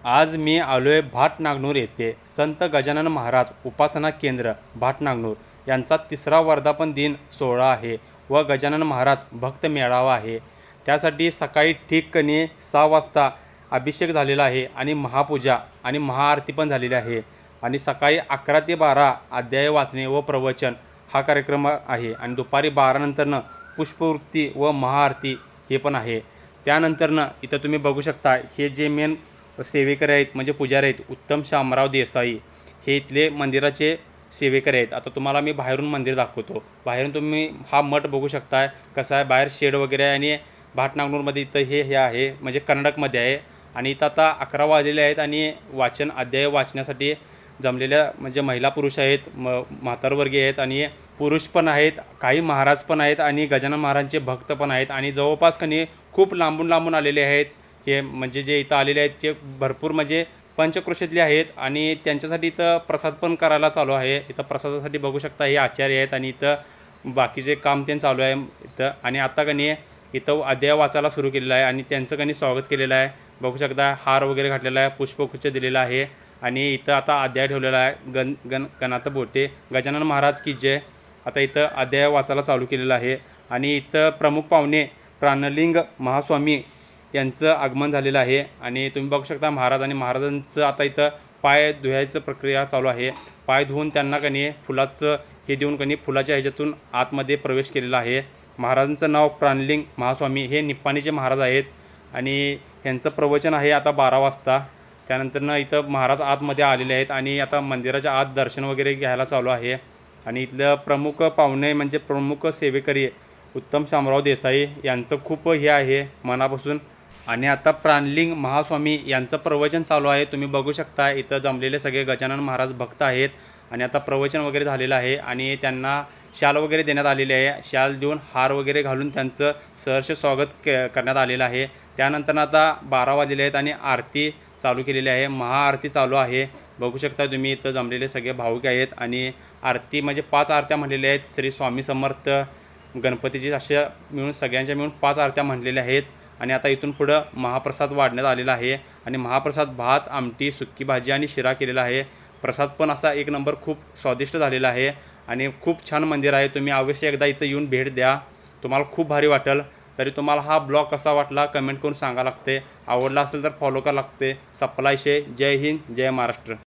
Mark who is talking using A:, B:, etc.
A: आज मी आलोय भाटनागनूर येथे संत गजानन महाराज उपासना केंद्र भाटनागनूर यांचा 3रा वर्धापन दिन सोहळा आहे व गजानन महाराज भक्त मेळावा आहे। त्यासाठी सकाळी ठीककणी 6 वाजता अभिषेक झालेला आहे आणि महापूजा आणि महाआरती पण झालेली आहे आणि सकाळी 11 ते 12 अध्याय वाचणे व प्रवचन हा कार्यक्रम आहे आणि दुपारी 12 नंतरनं पुष्पवृत्ती व महाआरती हे पण आहे। त्यानंतरनं इथं तुम्ही बघू शकता हे जे मेन सेवेकरी आहेत म्हणजे पुजारी आहेत उत्तम शामराव देसाई हे इथले मंदिराचे सेवेकरी आहेत। आता तुम्हाला मी बाहेरून मंदिर दाखवतो। बाहेरून तुम्ही हा मठ बघू शकताय कसा आहे, बाहेर शेड वगैरे आहे आणि भाटनागनूरमध्ये इथं हे आहे म्हणजे कर्नाटकमध्ये आहे आणि इथं आता 11 वाजलेले आहेत आणि वाचन अध्याय वाचण्यासाठी जमलेल्या म्हणजे महिला पुरुष आहेत, म्हातारवर्गीय आहेत आणि पुरुष पण आहेत, काही महाराज पण आहेत आणि गजानन महाराजांचे भक्त पण आहेत आणि जवळपास कणी खूप लांबून लांबून आलेले आहेत। हे म्हणजे जे इथं आलेले आहेत ते भरपूर म्हणजे पंचक्रोशीतले आहेत आणि त्यांच्यासाठी इथं प्रसाद पण करायला चालू आहे। इथं प्रसादासाठी बघू शकता हे आचार्य आहेत आणि इथं बाकीचे काम ते चालू आहे इथं आणि आता कणी इथं अध्याय वाचायला सुरू केलेलं आहे आणि त्यांचं कणी स्वागत केलेलं आहे। बघू शकता हार वगैरे घातलेला आहे, पुष्पगुच्छ दिलेला आहे आणि इथं आता अध्याय ठेवलेला आहे। गणात बोटे गजानन महाराज की जय। आता इथं अध्याय वाचायला चालू केलेलं आहे आणि इथं प्रमुख पाहुणे प्राणलिंग महास्वामी यांचं आगमन झालेलं आहे आणि तुम्ही बघू शकता महाराज आणि महाराजांचं आता इथं पाय धुवायचं प्रक्रिया चालू आहे। पाय धुवून त्यांना कणी फुलाचं हे देऊन कणी फुलाच्या ह्याच्यातून आतमध्ये प्रवेश केलेला आहे। महाराजांचं नाव प्राणलिंग महास्वामी हे निप्पाणीचे महाराज आहेत आणि यांचं प्रवचन आहे आता 12 वाजता। त्यानंतरनं इथं महाराज आतमध्ये आलेले आहेत आणि आता मंदिराच्या आत दर्शन वगैरे घ्यायला चालू आहे आणि इथलं प्रमुख पाहुणे म्हणजे प्रमुख सेवेकरी उत्तम शामराव देसाई यांचं खूप हे आहे मनापासून आणि आता प्राणलिंग महास्वामी यांचं प्रवचन चालू आहे। तुम्ही बघू शकता इथं जमलेले सगळे गजानन महाराज भक्त आहेत आणि आता प्रवचन वगैरे झालेलं आहे आणि त्यांना शाल वगैरे देण्यात आलेली आहे। शाल देऊन हार वगैरे घालून त्यांचं सहर्ष स्वागत करण्यात आलेलं आहे। त्यानंतर आता 12 वाजलेले आहेत आणि आरती चालू केलेली आहे, महाआरती चालू आहे। बघू शकता तुम्ही इथं जमलेले सगळे भाविक आहेत आणि आरती म्हणजे 5 आरत्या म्हणलेल्या आहेत। श्री स्वामी समर्थ गणपतीची अशा मिळून सगळ्यांच्या मिळून 5 आरत्या म्हणलेल्या आहेत आणि आता इथून पुढं महाप्रसाद वाढण्यात आलेला आहे आणि महाप्रसाद भात आमटी सुक्की भाजी आणि शिरा केलेला आहे। प्रसाद पण असा एक नंबर खूप स्वादिष्ट झालेला आहे आणि खूप छान मंदिर आहे। तुम्ही अवश्य एकदा इथं येऊन भेट द्या, तुम्हाला खूप भारी वाटेल। तरी तुम्हाला हा ब्लॉग कसा वाटला कमेंट करून सांगा लागते, आवडला असेल तर फॉलो करा लागते। सप्लाय शे जय हिंद जय महाराष्ट्र।